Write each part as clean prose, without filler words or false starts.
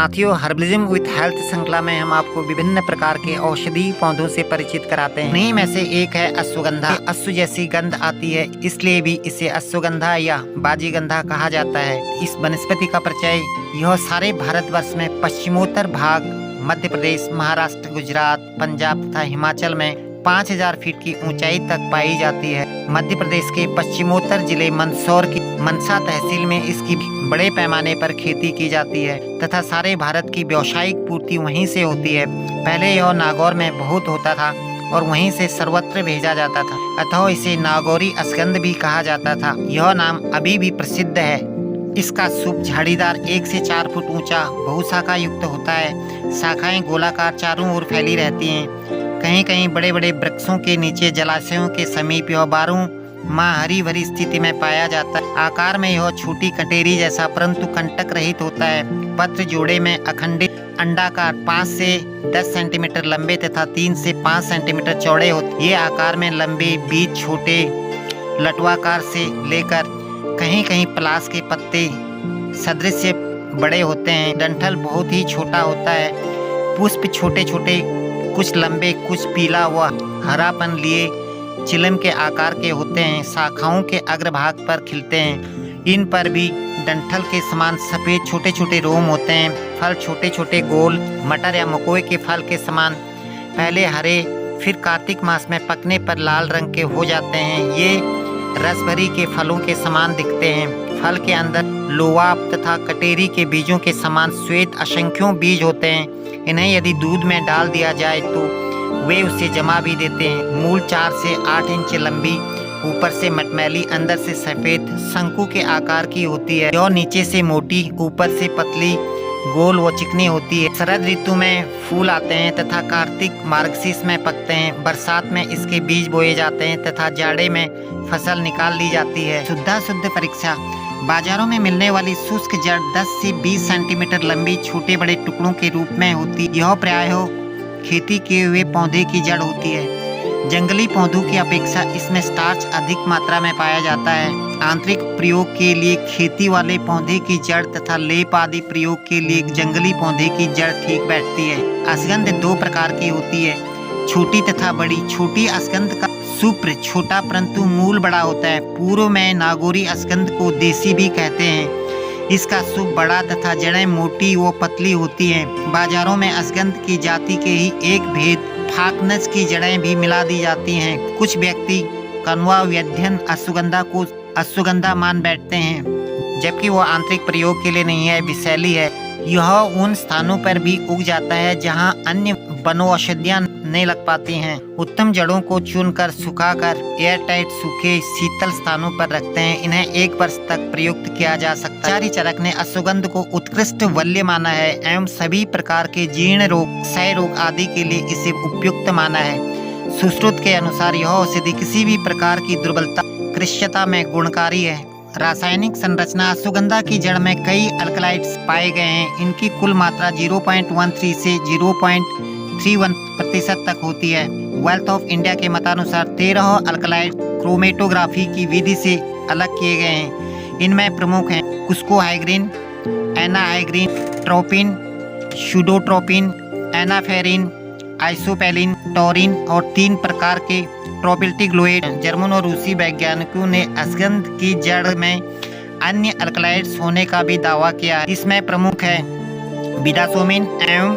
साथियों, herbalism with health श्रृंखला में हम आपको विभिन्न प्रकार के औषधि पौधों से परिचित कराते हैं। इन्हीं में से एक है अश्वगंधा। अश्व जैसी गंध आती है, इसलिए भी इसे अश्वगंधा या बाजीगंधा कहा जाता है। इस वनस्पति का परिचय यह सारे भारतवर्ष में पश्चिमोत्तर भाग मध्य प्रदेश, महाराष्ट्र, गुजरात, पंजाब तथा हिमाचल में 5000 फीट की ऊंचाई तक पाई जाती है। मध्य प्रदेश के पश्चिमोत्तर जिले मंदसौर की मनसा तहसील में इसकी बड़े पैमाने पर खेती की जाती है तथा सारे भारत की व्यावसायिक पूर्ति वहीं से होती है। पहले यह नागौर में बहुत होता था और वहीं से सर्वत्र भेजा जाता था, अतः इसे नागौरी अश्वगंध भी कहा जाता था। यह नाम अभी भी प्रसिद्ध है। इसका सूप झाड़ीदार 1 से 4 फुट ऊंचा बहुशाखा युक्त होता है। शाखाएं गोलाकार चारों ओर फैली रहती हैं। कहीं कहीं बड़े बड़े वृक्षों के नीचे जलाशयों के समीप यह 12 माह हरी भरी स्थिति में पाया जाता है। आकार में यह छोटी कटेरी जैसा परंतु कंटक रहित होता है। पत्र जोड़े में अखंडित अंडाकार 5 से 10 सेंटीमीटर लंबे तथा 3 से 5 सेंटीमीटर चौड़े होते। ये आकार में लंबे, बीज छोटे लटवाकार से लेकर कहीं कहीं पलाश के पत्ते सदृश से बड़े होते हैं। डंठल बहुत ही छोटा होता है। पुष्प छोटे छोटे, कुछ लंबे, कुछ पीला व हरापन लिए चिलम के आकार के होते हैं। शाखाओं के अग्रभाग पर खिलते हैं। इन पर भी डंठल के समान सफ़ेद छोटे छोटे रोम होते हैं। फल छोटे छोटे गोल मटर या मकोई के फल के समान पहले हरे, फिर कार्तिक मास में पकने पर लाल रंग के हो जाते हैं। ये रस भरी के फलों के समान दिखते हैं। फल के अंदर लोवाब तथा कटेरी के बीजों के समान श्वेत असंख्यों बीज होते हैं। इन्हें यदि दूध में डाल दिया जाए तो वे उसे जमा भी देते हैं। मूल 4 से 8 इंच लंबी, ऊपर से मटमैली, अंदर से सफ़ेद शंकु के आकार की होती है। यह नीचे से मोटी, ऊपर से पतली, गोल व चिकनी होती है। शरद ऋतु में फूल आते हैं तथा कार्तिक मार्गशीर्ष में पकते हैं। बरसात में इसके बीज बोए जाते हैं तथा जाड़े में फसल निकाल ली जाती है। शुद्ध परीक्षा। बाजारों में मिलने वाली शुष्क जड़ 10 से 20 सेंटीमीटर लंबी छोटे बड़े टुकड़ों के रूप में होती। यह प्रायः खेती किए हुए पौधे की जड़ होती है। जंगली पौधों की अपेक्षा इसमें स्टार्च अधिक मात्रा में पाया जाता है। आंतरिक प्रयोग के लिए खेती वाले पौधे की जड़ तथा लेप आदि प्रयोग के लिए जंगली पौधे की जड़ ठीक बैठती है। अश्वगंध 2 प्रकार की होती है, छोटी तथा बड़ी। छोटी अश्वगंध का सूप्र छोटा परंतु मूल बड़ा होता है। पूर्व में नागौरी अश्वगंध को देसी भी कहते हैं। इसका सूप बड़ा तथा जड़ें मोटी व पतली होती हैं। बाजारों में अश्वगंध की जाति के ही एक भेद फाकनस की जड़ें भी मिला दी जाती हैं। कुछ व्यक्ति कनवा व्यध्यन अश्वगंधा को अश्वगंधा मान बैठते हैं, जबकि वह आंतरिक प्रयोग के लिए नहीं है, विषैली है। यह उन स्थानों पर भी उग जाता है जहां अन्य वनौषधियां नहीं लग पाती हैं। उत्तम जड़ों को चुनकर सुखाकर एयरटाइट सूखे शीतल स्थानों पर रखते हैं। इन्हें 1 वर्ष तक प्रयुक्त किया जा सकता है। आचार्य चरक ने अश्वगंध को उत्कृष्ट वल्य माना है एवं सभी प्रकार के जीर्ण रोग, क्षय रोग आदि के लिए इसे उपयुक्त माना है। सुश्रुत के अनुसार यह औषधि किसी भी प्रकार की दुर्बलता, कृष्यता में गुणकारी है। रासायनिक संरचना। अश्वगंधा की जड़ में कई अल्कलाइड्स पाए गए हैं। इनकी कुल मात्रा 0.13 से 0.31% तक होती है। वेल्थ ऑफ इंडिया के मतानुसार 13 अल्कलाइड क्रोमेटोग्राफी की विधि से अलग किए गए हैं। इनमें प्रमुख हैं कुस्कोहाइग्रीन, एनाहाइग्रीन, ट्रोपिन, शूडोट्रोपिन, एनाफेरिन, आइसोपेलिन, टोरिन और 3 प्रकार के ट्रोपिल्टिग्लोइड। जर्मन और रूसी वैज्ञानिकों ने अश्वगंध की जड़ में अन्य अल्कलाइड्स होने का भी दावा किया है। इसमें प्रमुख है बिडासोमिन एवं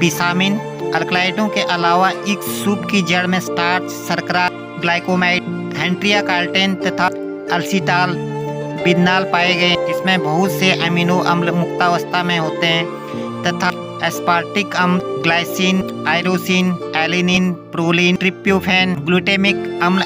बिसामिन। अल्कलाइडों के अलावा इस सूप की जड़ में स्टार्च, शर्करा, ग्लाइकोमाइड, हेंट्रिया कार्टेन तथा अल्सिटाल, बिन्नाल पाए गए। इसमें बहुत से अमीनो अम्ल मुक्तावस्था में होते हैं तथा एस्पार्टिक अम्ल, ग्लाइसिन, आयरोसिन, एलिनिन, प्रोलिन, ट्रिप्टोफैन, ग्लूटामिक अम्ल,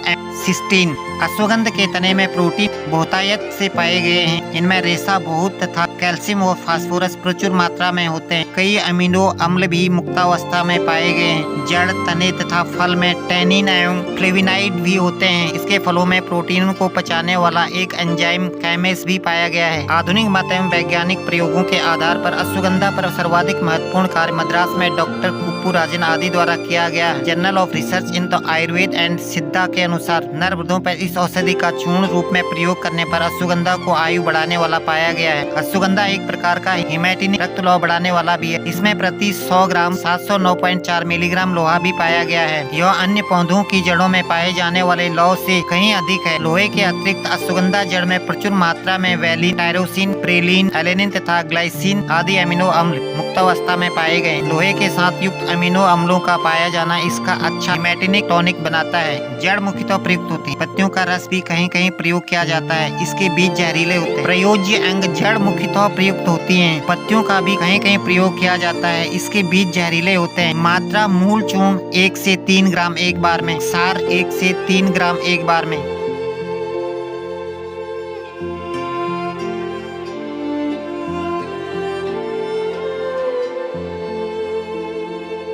सिस्टीन। अश्वगंध के तने में प्रोटीन बहुतायत से पाए गए हैं। इनमें रेशा बहुत तथा कैल्शियम और फास्फोरस प्रचुर मात्रा में होते हैं। कई अमीनो अम्ल भी मुक्तावस्था में पाए गए हैं। जड़, तने तथा फल में टैनिन एवं फ्लेविनाइड भी होते हैं। इसके फलों में प्रोटीन को पचाने वाला एक एंजाइम कैमेस भी पाया गया है। आधुनिक मत एवं वैज्ञानिक प्रयोगों के आधार पर अश्वगंधा पर सर्वाधिक महत्वपूर्ण कार्य मद्रास में डॉक्टर कुप्पू राजन आदि द्वारा किया गया। Journal of research in the Ayurveda and सिद्धा के अनुसार नर वृद्धों पर इस औषधि का चूर्ण रूप में प्रयोग करने पर अश्वगंधा को आयु बढ़ाने वाला पाया गया है। अश्वगंधा एक प्रकार का हिमैटिनिक रक्त लौह बढ़ाने वाला भी है। इसमें प्रति 100 ग्राम 709.4 मिलीग्राम लोहा भी पाया गया है। यह अन्य पौधों की जड़ों में पाए जाने वाले लौह से कहीं अधिक है। लोहे के अतिरिक्त अश्वगंधा जड़ में प्रचुर मात्रा में वैलिन, टायरोसिन, प्रेलिन, एलेनिन तथा ग्लाइसिन आदि अमीनो अम्ल मुक्तावस्था में पाए गए। लोहे के साथ युक्त अमीनो अम्लों का पाया जाना इसका अच्छा हिमैटिनिक टॉनिक बनाता है। जड़ मुख्यतः प्रयुक्त होती है। पत्तियों का रस भी कहीं कहीं प्रयोग किया जाता है। इसके बीज जहरीले होते हैं। प्रयोज्य अंग जड़ मुख्यतः प्रयुक्त होती है। पत्तियों का भी कहीं कहीं प्रयोग किया जाता है। इसके बीज जहरीले होते हैं। मात्रा मूल चूर्ण 1 से 3 ग्राम एक बार में, सार 1 से 3 ग्राम एक बार में।